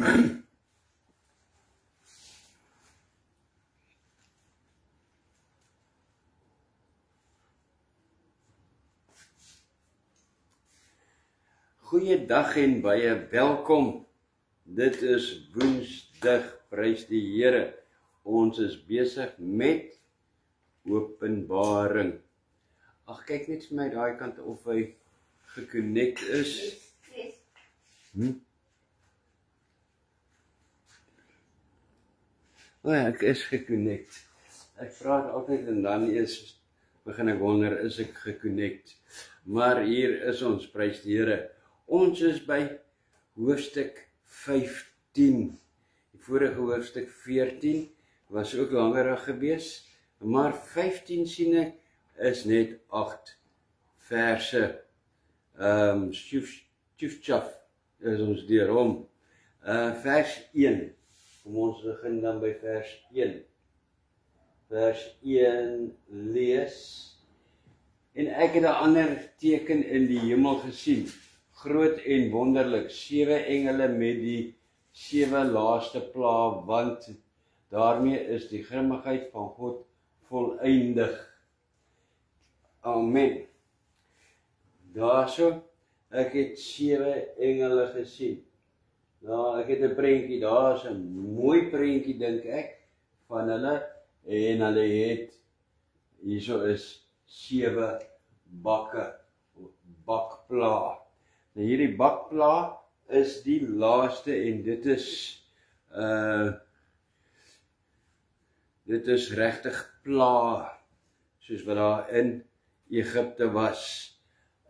Goeiedag en baie welkom. Dit is Woensdag, prys die Here. Ons is besig met Openbaring. Ag, kyk net vir my daai kant of hy geconnect is. O ja, ek is geconnect. Ek vra dit altyd en dan begin ek wonder, is ek geconnect? Maar hier is ons, prys die Here. Ons is by hoofstuk 15. Die vorige hoofstuk 14 was ook langer gewees, maar 15 sien ek is net 8 verse. Tjoef is ons deur hom. Vers 1. Kom ons begin dan by vers 1. Vers 1 lees. En ek het 'n ander teken in die hemel gesien. Groot en wonderlik, 7 engele met die 7 laaste plae, want daarmee is die grimmigheid van God volëindig. Amen. Daarso, ek het 7 engele gesien. Nou, ek het 'n prentjie, daar is 'n mooi prentjie, dink ek, van hulle, en hulle het, hierso is 7 bakke, bakplae. Nou hierdie bakplae is die laaste en dit is regtig plae, soos wat daar in Egipte was.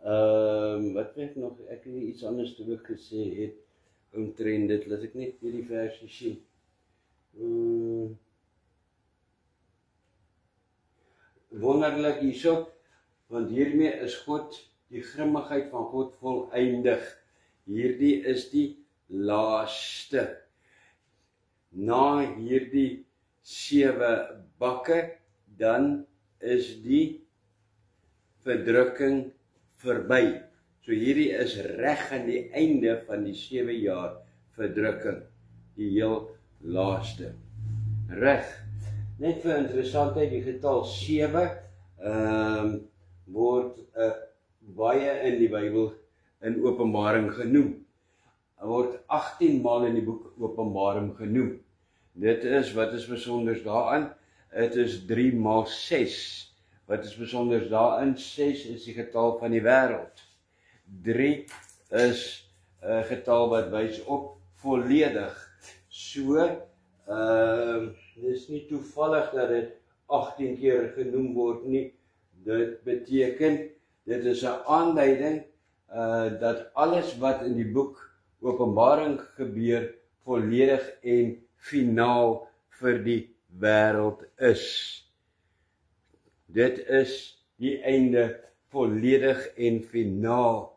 Wat weet ek nog, ek het iets anders te ook gesê het, omtrent dit, laat ek net hierdie versie sien. Wonderlik hierso, want hiermee is God, die grimmigheid van God volëindig. Hierdie is die laaste. Na hierdie 7 bakke, dan is die verdrukking verby. So hierdie is reg aan die einde van die 7 jaar verdrukking. Die heel laaste. Reg. Net vir interessantheid, die getal 7 word baie in die Bybel in Openbaring genoem. Word 18 maal in die boek Openbaring genoem. Dit is, wat is besonders daaraan? Het is 3 maal 6. Wat is besonders daaraan? 6 is die getal van die wêreld. 3 is 'n getal wat wys op volledig. So, dis nie toevallig dat dit 18 keer genoem word nie. Dit beteken, dit is 'n aanduiding dat alles wat in die boek Openbaring gebeur, volledig en finaal vir die wêreld is. Dit is die einde volledig en finaal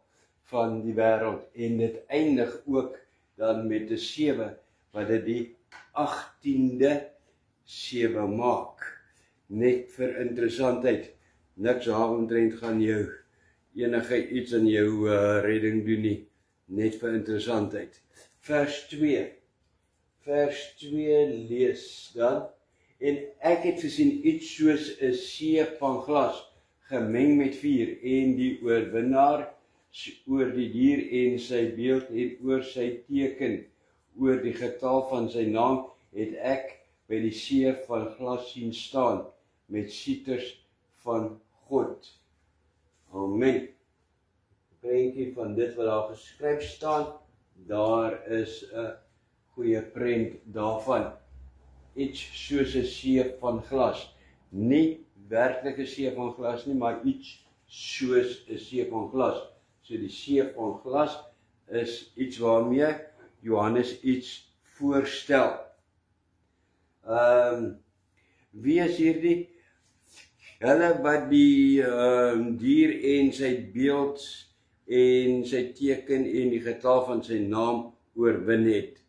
van die wêreld. En dit eindig ook dan met 'n 7, wat dit die 18de 7 maak. Net vir interessantheid. Niks daaromtrent gaan jou enige iets in jou redding doen nie. Net vir interessantheid. Vers 2. Vers 2 lees dan. En ek het gesien iets soos 'n see van glas, gemeng met vuur, en die oorwinnaar oor die dier en sy beeld en oor sy teken, oor die getal van sy naam, het ek by die see van glas sien staan, met sieters van God. Amen. Prentjie van dit wat daar geskryf staan, daar is 'n goeie prent daarvan. Iets soos 'n see van glas. Nie werklike see van glas nie, maar iets soos 'n see van glas. So die see van glas is iets waarmee Johannes iets voorstel. Wie is hierdie? Hulle wat die dier en sy beeld en sy teken en die getal van sy naam oorwin het.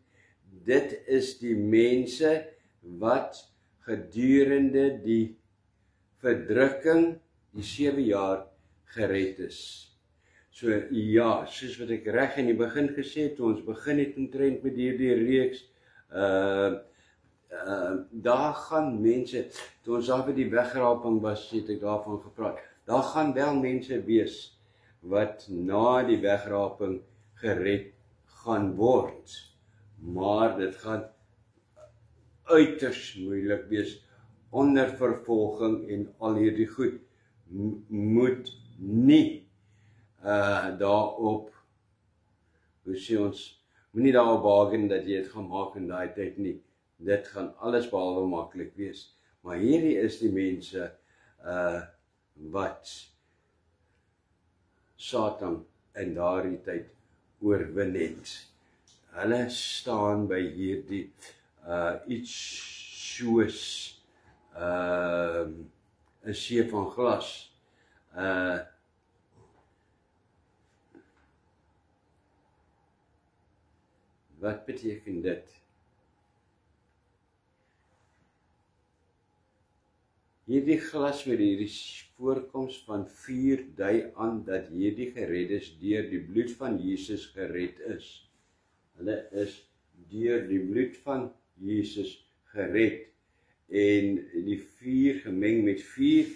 Dit is die mense wat gedurende die verdrukking, die 7 jaar, gered is. So ja, soos wat ek reg in die begin gesê het, toe ons begin het omtrent met hierdie reeks, daar gaan mense, toe ons daar by die wegraping was, het ek daarvan gepraat, daar gaan wel mense wees wat na die wegraping gered gaan word, maar dit gaan uiters moeilik wees onder vervolging en al hierdie goed. Moet nie daarop, hoe sê ons, moenie daarop wagen dat jy het gaan maak in daai tyd nie. Dit gaan alles behalwe maklik wees. Maar hierdie is die mense wat Satan in daardie tyd oorwin het. Hulle staan by hierdie iets soos 'n see van glas. Wat beteken dit? Hierdie glas met hierdie voorkoms van vuur dui aan dat hierdie gereddes deur die bloed van Jesus gered is. Hulle is deur die bloed van Jesus gered en die vuur gemeng met vuur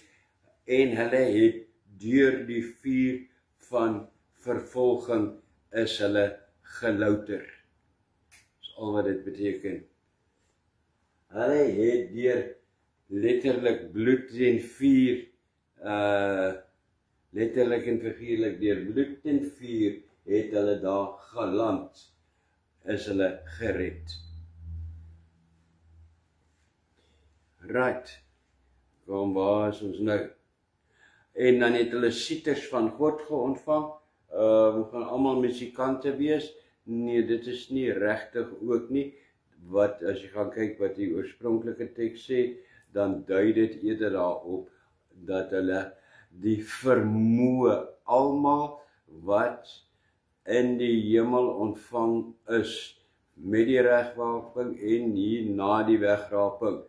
en hulle het deur die vuur van vervolging is hulle gelouter. Dis al wat dit beteken. Hulle het deur letterlik bloed en vuur, letterlik en figuurlik deur bloed en vuur het hulle daar geland, is hulle gered. Right, kom waar is ons nou? En dan het hulle sieters van God geontvang, we gaan allemaal musikante wees, nee, dit is nie regtig ook nie, wat as jy gaan kyk wat die oorspronklike teks sê, dan dui dit eerder daarop, dat hulle die vermoë, almal wat in die hemel ontvang is, met die regwaping en hier na die wegraping,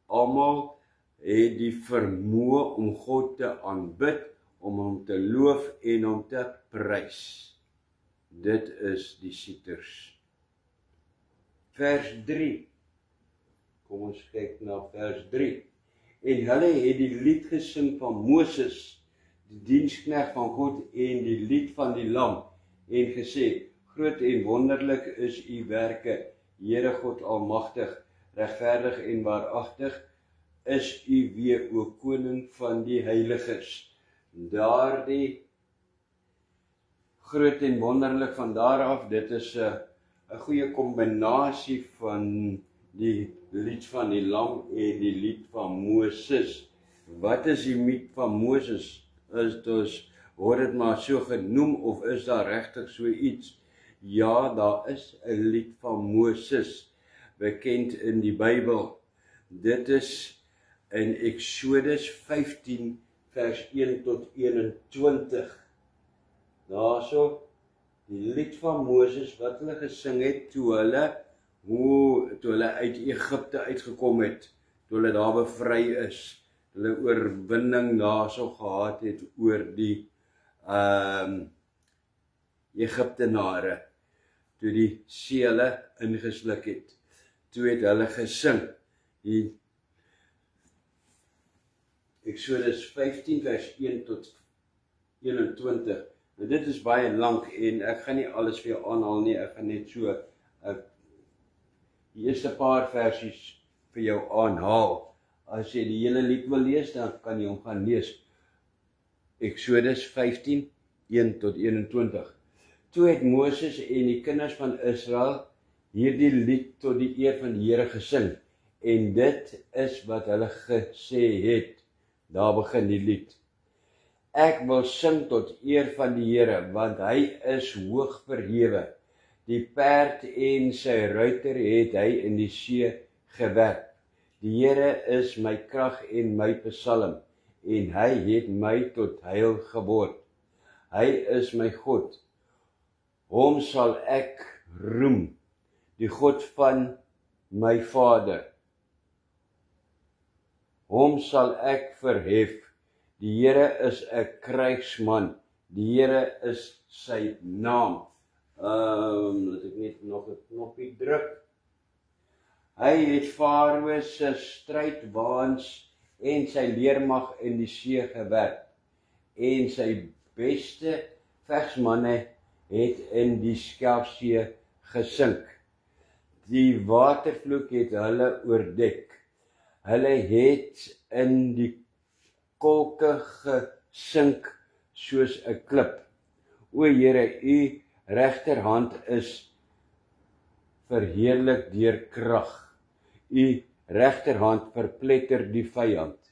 almal het die vermoë om God te aanbid, om hom te loof en hom te prys. Dit is die sieters. Vers 3. Kom ons kyk na vers 3. En hulle het die lied gesing van Moses, die diensknegt van God, en die lied van die lam, en gesê, groot en wonderlik is u werke, Here God almagtig, regverdig en waaragtig, is u weer, o koning van die heiliges. Daardie groot en wonderlik van daar af, dit is 'n goeie kombinasie van die lied van die lam en die lied van Moses. Wat is die lied van Moses? Word dit maar so genoem, of is daar regtig so iets? Ja, daar is 'n lied van Moses, bekend in die Bybel. Dit is in Exodus 15 vers 1 tot 21. Daarso, die lied van Moses wat hulle gesing het toe hulle uit Egipte uitgekom het, toe hulle daar bevry is, hulle oorwinning daarso gehad het oor die Egiptenare, toe die see hulle ingesluk het, toe het hulle gesing, die Exodus 15 vers 1 tot 21, nou dit is baie lank en ek gaan nie alles vir jou aanhaal nie, ek gaan net so die eerste paar versies vir jou aanhaal. As jy die hele lied wil lees, dan kan jy hom gaan lees. Exodus 15, 1 tot 21. Toe het Moses en die kinders van Israel hierdie lied tot die eer van die Here gesing, en dit is wat hulle gesê het. Daar begin die lied. Ek wil sing tot eer van die Here, want hy is hoog verhewe. Die perd en sy ruiter het hy in die see gewerp. Die Here is my krag en my psalm, en hy het my tot heil geword. Hy is my God. Hom sal ek roem, die God van my Vader. Hom sal ek verhef. Die Here is 'n krygsman. Die Here is sy naam. Laat ek net nog 'n knoppie druk. Hy het Farao se strydwaans en sy leermag in die see gewerp, en sy beste vegsmanne het in die Skelfsee gesink. Die watervloed het hulle oordek. Hulle het in die kolke gesink soos 'n klip. O Here, u regterhand is verheerlik deur krag. U regterhand verpletter die vyand.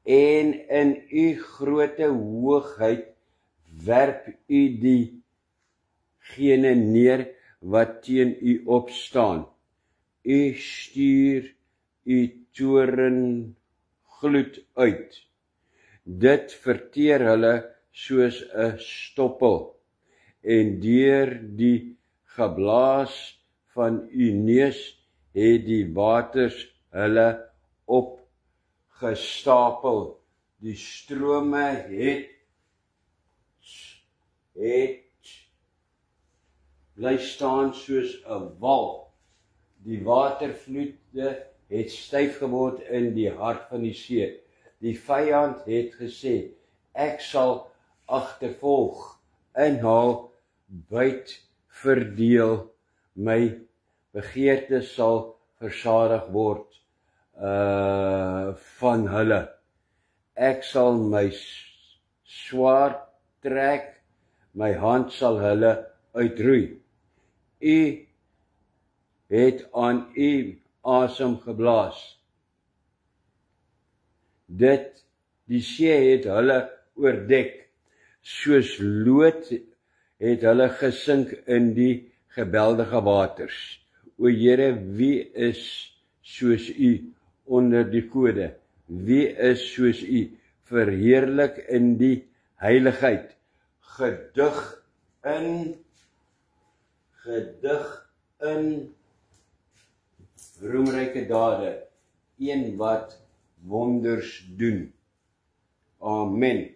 En in u groote hoogheid werp u diegene neer wat teen u opstaan. U stuur u toren gloed uit. Dit verteer hulle soos 'n stoppel, en deur die geblaas van u neus het die waters hulle opgestapel. Die strome het bly staan soos 'n wal. Die watervloede het styf geword in die hart van die see. Die vyand het gesê, ek sal agtervolg, inhaal, byt, verdeel, my begeerte sal versadig word van hulle. Ek sal my swaard trek, my hand sal hulle uitroei. U het aan u asem geblaas. Die see het hulle oordek, soos lood het hulle gesink in die geweldige waters. O Here, wie is soos u onder die kode? Wie is soos u verheerlik in die heiligheid? Gedig in roemryke dade, een wat wonders doen. Amen.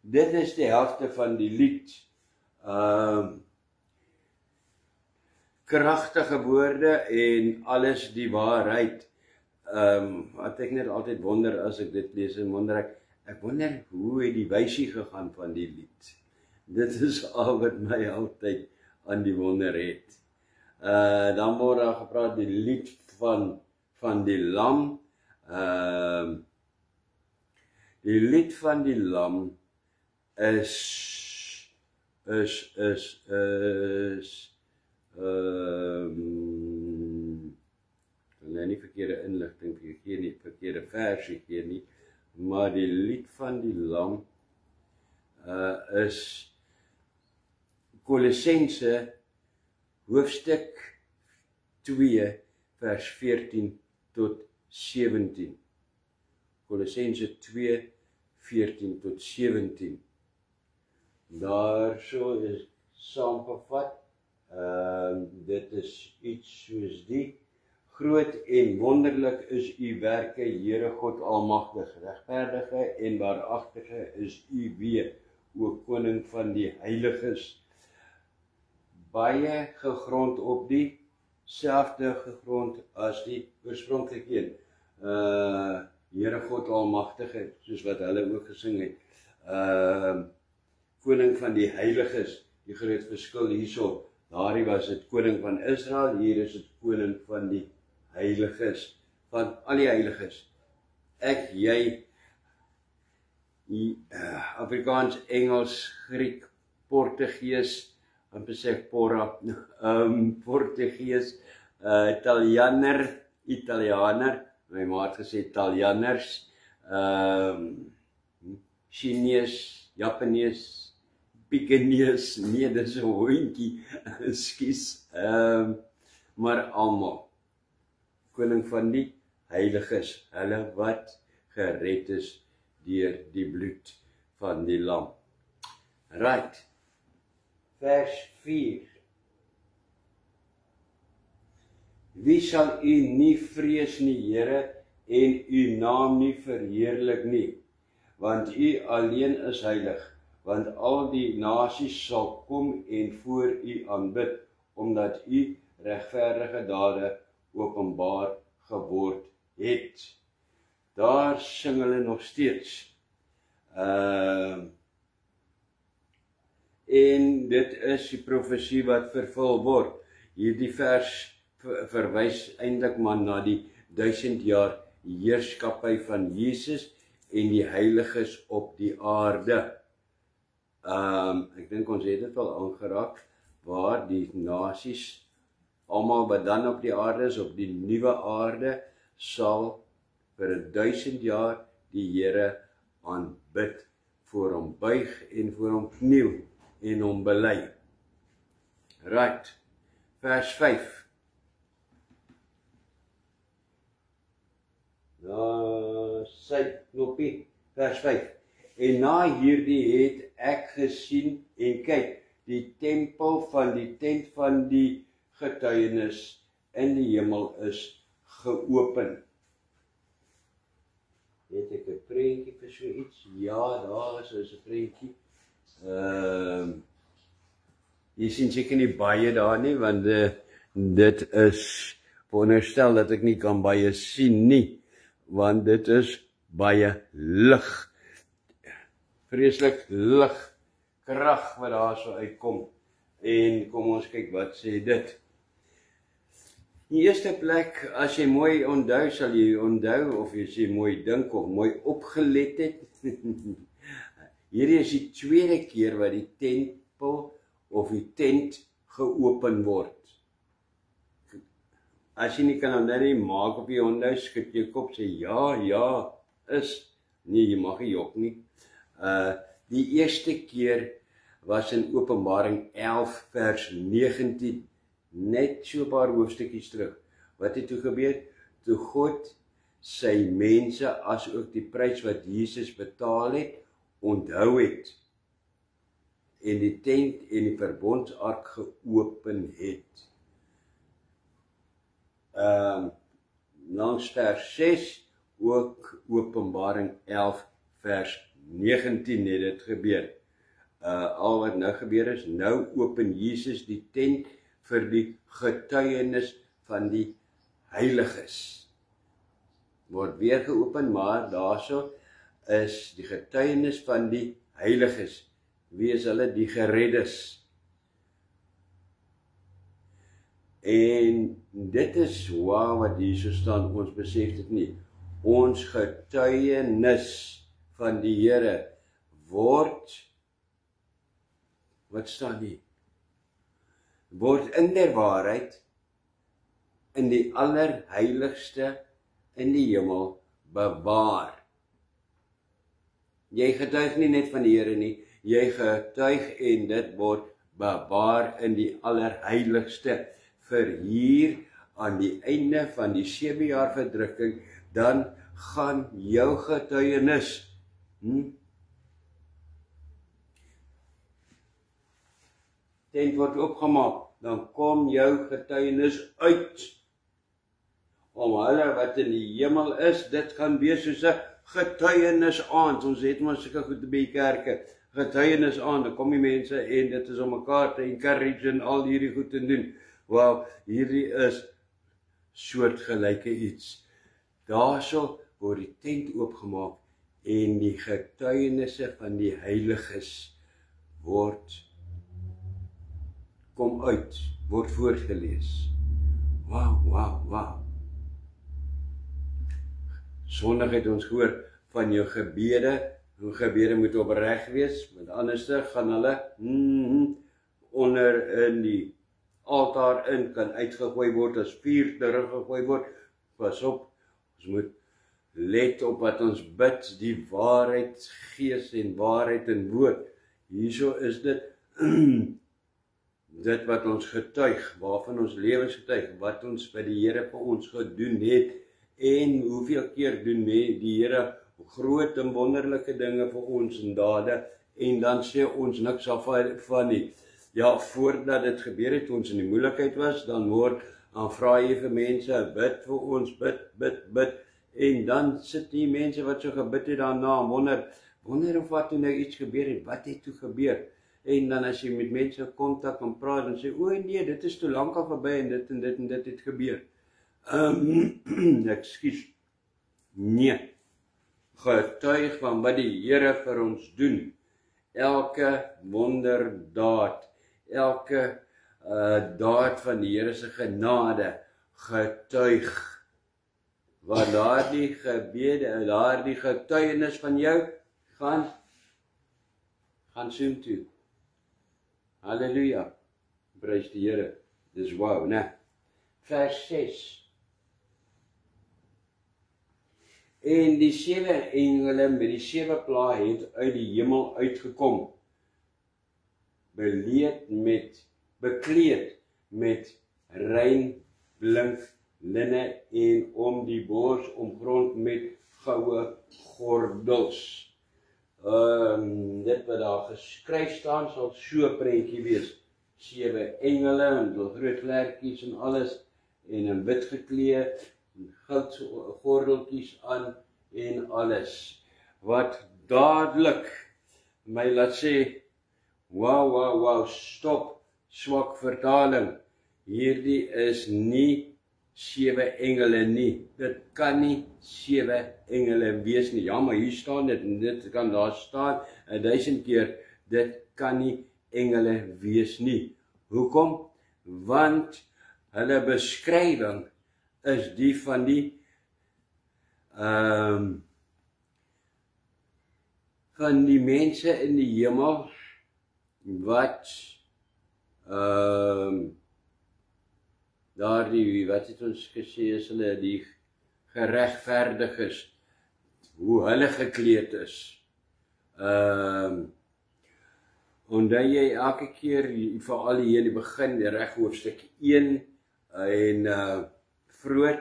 Dit is die helfte van die lied. Kragtige woorde en alles die waarheid. Wat ek net altyd wonder as ek dit lees, en ek wonder hoe het die wysie gegaan van die lied. Dit is al wat my altyd aan die wonder het. Dan word daar gepraat die lied van die lam. Die lied van die lam is nie verkeerde inligting gee nie, verkeerde versie gee nie, maar die lied van die lam is Kolossense hoofstuk 2 vers 14 tot 17. Kolossense 2 14 tot 17. Daarso is saamgevat. Dit is iets soos die: groot en wonderlik is u werke, Here God Almagtig, regverdige en waaragtige is u weë, o koning van die heiliges. Baie gegrond op dieselfde gegrond as die oorspronklike een. Here God Almagtige, soos wat hulle ook gesing het. Koning van die heiliges, die groot verskil hierso. Daardie was dit koning van Israel, hier is dit koning van die heiliges, van al die heiliges. Ek, jy, Afrikaans, Engels, Griek, Portugees, Portugees, Italianer, my ma het gesê Italianers, Chinees, Japanees, Pikenees, nee, dis 'n hondjie, ekskuus, maar almal, koning van die heiliges, hulle wat gered is deur die bloed van die lam. Right, vers 4. Wie sal u nie vrees nie, Here, en u naam nie verheerlik nie, want u alleen is heilig, want al die nasies sal kom en voor u aanbid, omdat u regverdige dade openbaar geword het. Daar sing hulle nog steeds. En dit is die profesie wat vervul word. Hierdie vers verwys eintlik maar na die 1000 jaar heerskappy van Jesus en die heiliges op die aarde. Ek dink ons het dit al aangeraak, waar die nasies, almal wat dan op die aarde is, op die nuwe aarde, sal vir 1000 jaar die Here aanbid, voor hom buig en voor hom kniel en hom bely. Right, vers 5. Sy knoppie, vers 5. En na hierdie het ek gesien en kyk, die tempel van die tent van die getuienis in die hemel is geopen. Het ek 'n prentjie vir so iets? Ja, daar is 'n prentjie. Jy sien seker nie baie daar nie, want dit is veronderstel dat ek nie kan baie sien nie, want dit is baie lig. Vreeslik lig, krag wat daar so uitkom. En kom ons kyk wat sê dit. Die eerste plek, as jy mooi onthou, sal jy onthou, of as jy mooi dink of mooi opgelet het. Hierdie is die tweede keer wat die tempel of die tent geopen word. As jy nie kan onthou nie, maak op jy onthou, skud jy kop, sê ja, is. Nee, jy mag nie jok nie. Die eerste keer was in Openbaring 11 vers 19, net so 'n paar hoofstukkies terug. Wat het toe gebeur? Toe God sy mense, as ook die prys wat Jesus betaal het, onthou het, en die tent en die verbondsark geopen het. Langs vers 6, ook Openbaring 11 vers 19 het dit gebeur. Al wat nou gebeur is, nou open Jesus die tent vir die getuienis van die heiliges. Word weer geopen, maar daarso is die getuienis van die heiliges. Wie is hulle? Die gereddes. En dit is wat hier so staan, ons besef dit nie. Ons getuienis van die Here word, wat staan hier? Word in der waarheid in die allerheiligste in die hemel bewaar. Jy getuig nie net van die Here nie, jy getuig en dit word bewaar in die allerheiligste vir hier aan die einde van die 7 jaar verdrukking, dan gaan jou getuienis tent word opgemaak, dan kom jou getuienis uit. Om hulle wat in die hemel is, dit gaan wees soos 'n getuienis aand. Ons het maar sulke goed by die kerke. Getuienis aand, dan kom die mense en dit is om mekaar te encourage en al hierdie goed te doen. Wel, hierdie is soortgelyke iets. Daarso word die tent oopgemaak en die getuienisse van die heiliges kom uit, word voorgelees. Wow. Sondag het ons gehoor van jou gebede, hoe gebede moet opreg wees, want anders gaan hulle onder in die altaar in kan uitgegooi word, as vuur teruggegooi word. Pas op, ons moet let op wat ons bid, die waarheid, gees en waarheid en woord. Hierso is dit, dit wat ons getuig, waarvan ons lewens getuig, wat ons by die Here vir ons gedoen het, en hoeveel keer doen die Here groot en wonderlike dinge vir ons en dade, en dan sê ons niks van nie. Ja, voordat dit gebeur het, ons in die moeilikheid was, dan vra jy vir mense, bid vir ons, bid, en dan sit die mense wat so gebid het daarna, wonder, wonder of wat toe nou iets gebeur het, wat het toe gebeur? En dan as jy met mense kontak en praat en sê, o nee, dit is toe lank al verby en dit en dit en dit het gebeur. Ekskuus. Nee. Getuig van wat die Here vir ons doen. Elke wonderdaad, elke daad van die Here se genade getuig. Waar daardie gebede, daardie getuienis van jou gaan soom toe. Halleluja. Prys die Here. Dis wow, né? Vers 6. En die 7 engele met die 7 plaae het uit die hemel uitgekom, bekleed met rein blink linne en om die bors omgrond met goue gordels. Dit wat daar geskryf staan sal so 'n prentjie wees. 7 engele en groot vlerkies en alles en in wit gekleed, goud gordeltjies aan en alles. Wat dadelik my laat sê, wow, stop, swak vertaling. Hierdie is nie 7 engele nie. Dit kan nie 7 engele wees nie. Ja, maar hier staan dit en dit kan daar staan 1000 keer. Dit kan nie engele wees nie. Hoekom? Want hulle beskrywing is die van die mense in die hemel wat daardie, wat het ons gesê, is hulle die geregverdiges, hoe hulle gekleed is. Onthou jy elke keer, veral hier in die begin, die reg hoofstuk 1 en vroeg,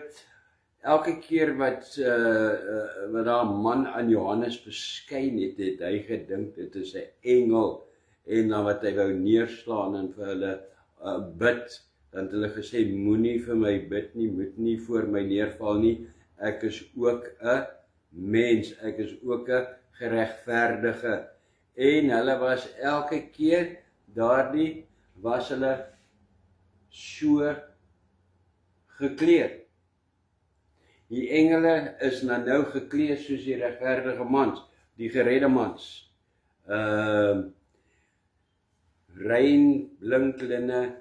elke keer wat daar 'n man aan Johannes beskyn het, het hy gedink dit is 'n engel, en dan wat hy wou neerslaan en vir hulle bid, dan het hulle gesê, moenie vir my bid nie, moet nie voor my neerval nie, ek is ook 'n mens, ek is ook 'n geregverdige, en hulle was elke keer, daardie was hulle so gekleed. Die engele is nou gekleed soos die regverdige mans, die geredde mans. Rein blink linne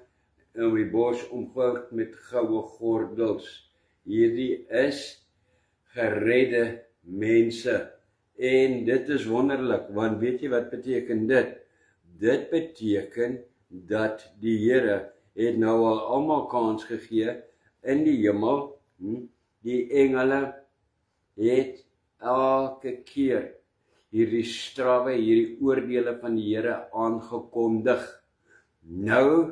en die bors omgord met goue gordels. Hierdie is geredde mense. En dit is wonderlik, want weet jy wat beteken dit? Dit beteken dat die Here het nou al almal kans gegee in die hemel. Die engele het elke keer hierdie strawe, hierdie oordeele van die Here aangekondig. Nou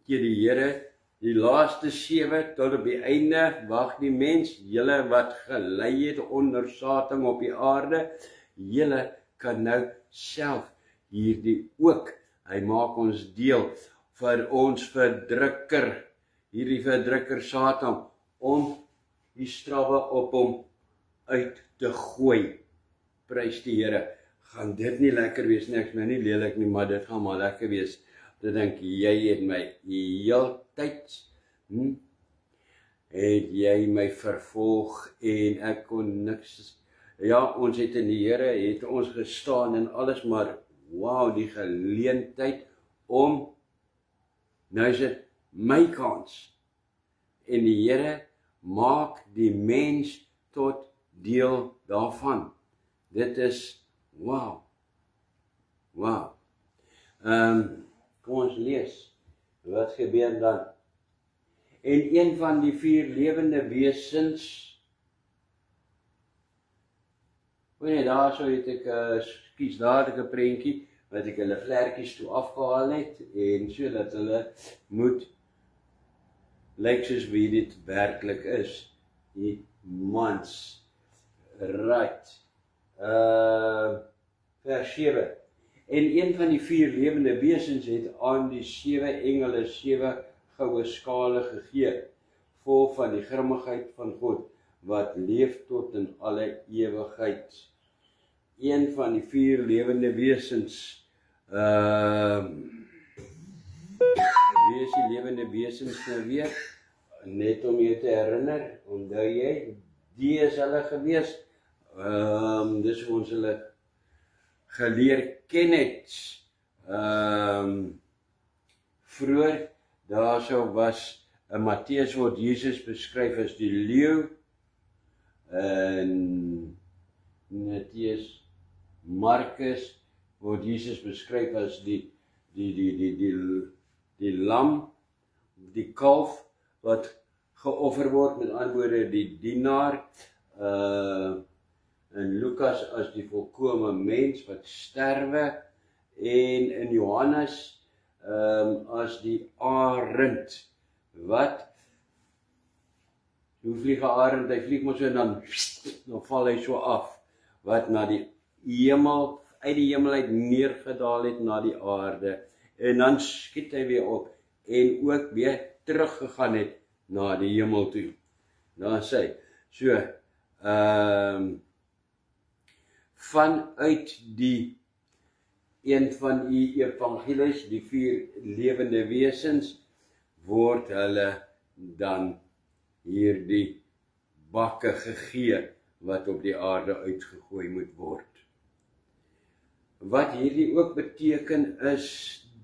gee die Here die laaste 7 tot op die einde, wag die mens, julle wat gelei het onder Satan op die aarde, julle kan nou self hierdie ook, hy maak ons deel vir ons verdrukker, hierdie verdrukker Satan, om die strawe op hom uit te gooi. Prys die Here. Gaan dit nie lekker wees nie, ek is nou nie lelik nie, maar dit gaan maar lekker wees. Te dink, jy het my heeltyd, het jy my vervolg en ek kon niks, ja, ons het in die Here, het ons gestaan en alles, maar wow, die geleentheid om, nou is dit my kans, en die Here maak die mens tot deel daarvan. Dit is, wow. Kom ons lees, wat gebeur dan? En een van die 4 lewende wesens, daar so het ek, skies daar het ek 'n prentjie, wat ek hulle vlerkies toe afgehaal het, en so dat hulle moet lyk soos wie dit werklik is, die mans. Right. Vers 7. En een van die 4 lewende wesens het aan die 7 engele 7 goue skale gegee, vol van die grimmigheid van God, wat leef tot in alle ewigheid. een van die 4 lewende wesens. Wie is die lewende wesens nou weer? Net om jou te herinner, onthou jy, die is hulle gewees. Dis hoe ons hulle geleer ken het. Vroeër, daarso was in Matteus word Jesus beskryf as die leeu, en Matteus, Markus word Jesus beskryf as die lam, die kalf wat geoffer word, met ander woorde die dienaar, in Lukas as die volkome mens wat sterwe, en in Johannes as die arend wat, hoe vlieg 'n arend, hy vlieg maar so en dan val hy so af, wat na die hemel, uit die hemel uit neergedaal het na die aarde, en dan skiet hy weer op, en ook weer teruggegaan het na die hemel toe. Dan sê hy, so, vanuit die een van die evangelies, die 4 lewende wesens, word hulle dan hierdie bakke gegee, wat op die aarde uitgegooi moet word. Wat hierdie ook beteken is,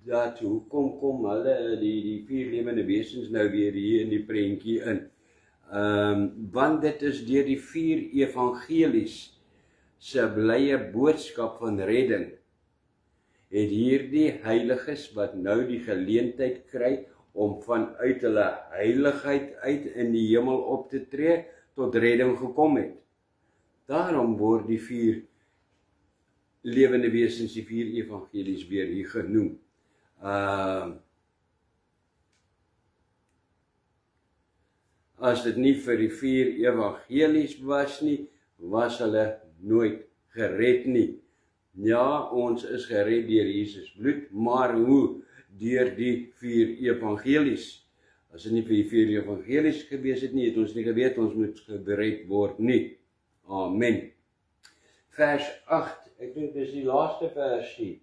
dat hoekom kom hulle, die 4 lewende wesens nou weer hier in die prentjie in, want dit is deur die 4 evangelies se blye boodskap van redding, het hierdie heiliges wat nou die geleentheid kry om vanuit hulle heiligheid uit in die hemel op te tree, tot redding gekom het. Daarom word die 4 lewende wesens, die 4 evangelies weer hier genoem. As dit nie vir die 4 evangelies was nie, was hulle nooit gered nie. Ja, ons is gered deur Jesus bloed, maar hoe? Deur die 4 evangelies. As dit nie vir die 4 evangelies gewees het nie, het ons nie geweet ons moet gered word nie. Amen. Vers 8, ek dink dis die laaste versie.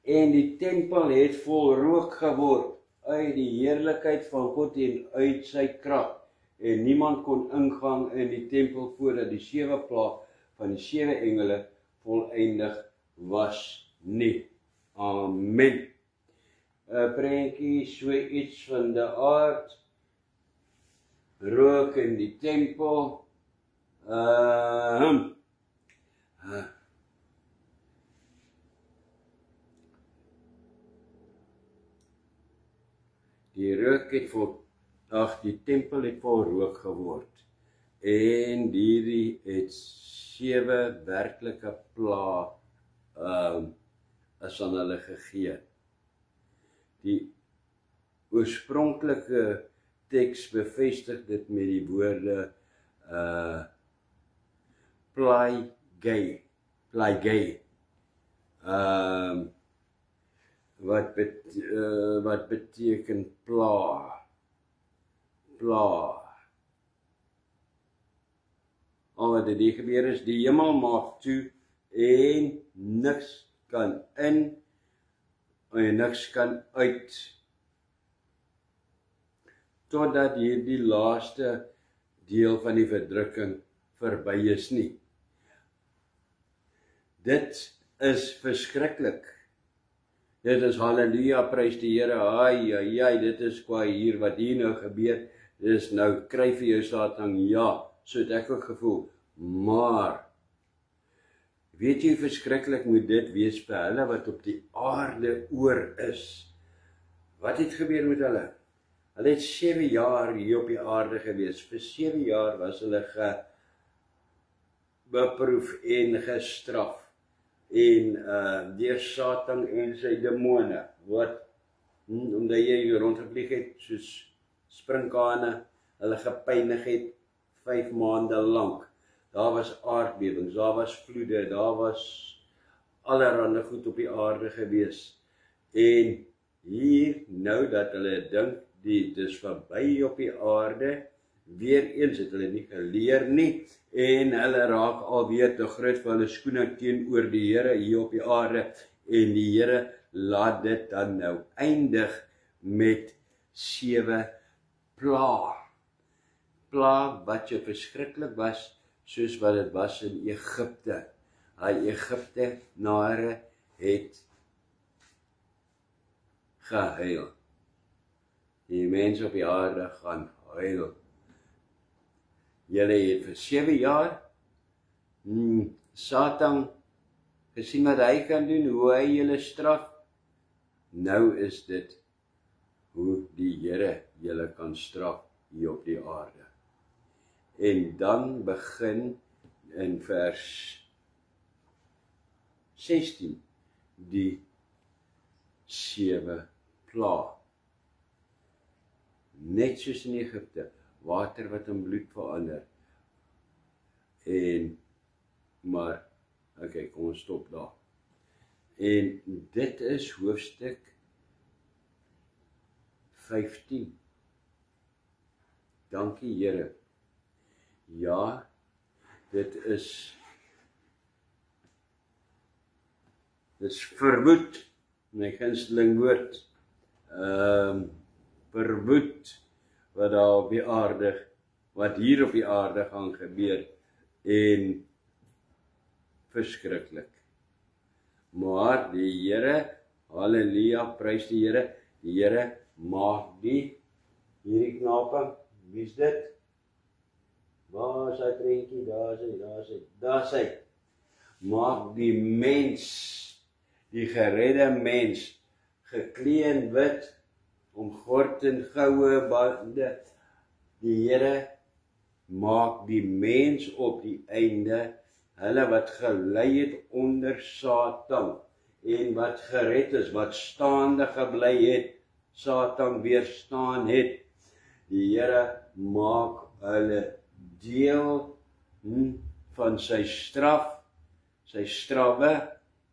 En die tempel het vol rook geword uit die heerlikheid van God en uit sy krag. En niemand kon ingaan in die tempel voordat die 7 plaag van die 7 engele voleindig was nie. Amen. 'n Prentjie, so iets van die aard, rook in die tempel, die rook het die tempel het vol rook geword, en hierdie het 7 werklike plae is aan hulle gegee. Die oorspronklike teks bevestig dit met die woorde plagai, wat beteken pla. Al wat dit gebeur is, die hemel maak toe en niks kan in en niks kan uit, totdat hierdie laaste deel van die verdrukking verby is nie. Dit is verskriklik. Dit is halleluja, prys die Here, ai, dit is kwaai hier, wat hier nou gebeur, dis nou, kry vir jou Satan, ja, so het ek ook gevoel, maar, weet jy, verskriklik moet dit wees vir hulle, wat op die aarde oor is. Wat het gebeur met hulle? Hulle het 7 jaar hier op die aarde gewees, vir 7 jaar was hulle beproef en gestraf, en deur Satan en sy demone, wat, omdat jy rondgevlieg het, soos sprinkane, hulle gepynig het, 5 maande lank, daar was aardbewings, daar was vloede, daar was allerhande goed op die aarde gewees, en hier, nou dat hulle dink, dit is verby op die aarde, Weereens het hulle nie geleer nie, en hulle raak alweer te groot vir hulle skoene teenoor die Here hier op die aarde, en die Here laat dit dan nou eindig met 7 plaag. Plaag wat so verskriklik was, soos wat dit was in Egipte. Hy Egiptenare het gehuil. Die mense op die aarde gaan huil. Julle het vir 7 jaar Satan gesien wat hy kan doen, hoe hy julle straf. Nou is dit hoe die Here julle kan straf hier op die aarde. En dan begin in vers 16 die 7 plaag. Net soos in Egipte, water wat in bloed verander. Maar, okay, kom ons stop daar. En dit is hoofstuk 15. Dankie Here. Ja, dit is verwoed, my gunsteling woord, verwoed, wat daar op die aarde, wat hier op die aarde gaan gebeur, en verskriklik. Maar die Here, halleluja, prys die Here maak hierdie knape, wie is dit? Waar is hy prentjie? Daar is hy. Maak die mens, die geredde mens, geklee in wit, omgord in goue bande. Die Here maak die mens op die einde, hulle wat gelei het onder Satan, en wat gered is, wat staande gebly het, Satan weerstaan het. Die Here maak hulle deel van sy straf, sy strawwe,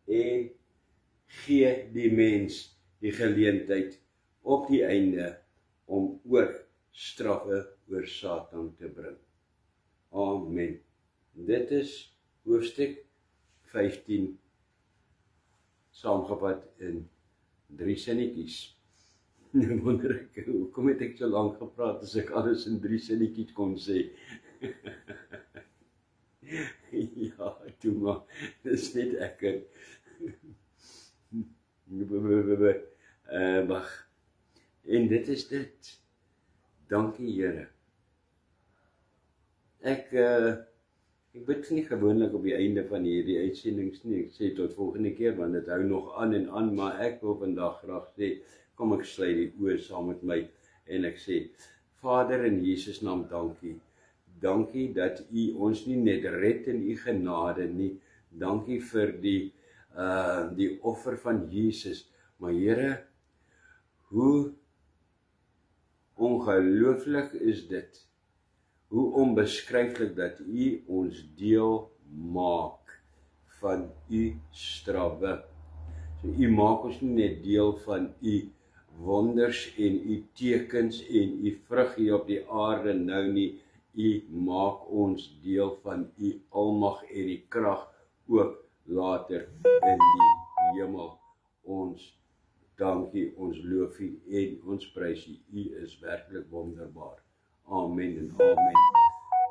en gee die mens die geleentheid op die einde om ook straffe oor Satan te bring. Amen. Dit is hoofstuk 15 saamgevat in 3 sinnetjies. Nou wonder ek, hoekom het ek so lank gepraat as ek alles in 3 sinnetjies kon sê? Ja, toe maar, dis net ekker. Wag. En dit is dit. Dankie Here. Ek bid nie gewoonlik op die einde van hierdie uitsendings nie. Ek sê tot volgende keer, want dit hou nog aan en aan, maar ek wil vandag graag sê, kom ek sluit die oë saam met my, en ek sê, Vader in Jesus naam dankie. Dankie dat U ons nie net red in U genade nie. Dankie vir die offer van Jesus. Maar Here, hoe ongelooflik is dit? Hoe onbeskryflik dat U ons deel maak van U strawwe. So U maak ons nie net deel van U wonders en U tekens en U vrug hier op die aarde nou nie. U maak ons deel van U almag en die krag ook later in die hemel. Ons dankie, ons loof U en ons prys U. U is werklik wonderbaar. Amen en amen.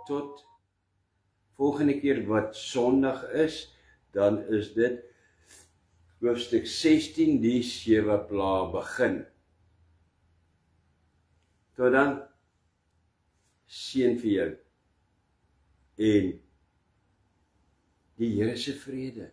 Tot volgende keer wat Sondag is, dan is dit hoofstuk 16, die 7 plaag begin. Tot dan, seën vir jou en die Here se vrede.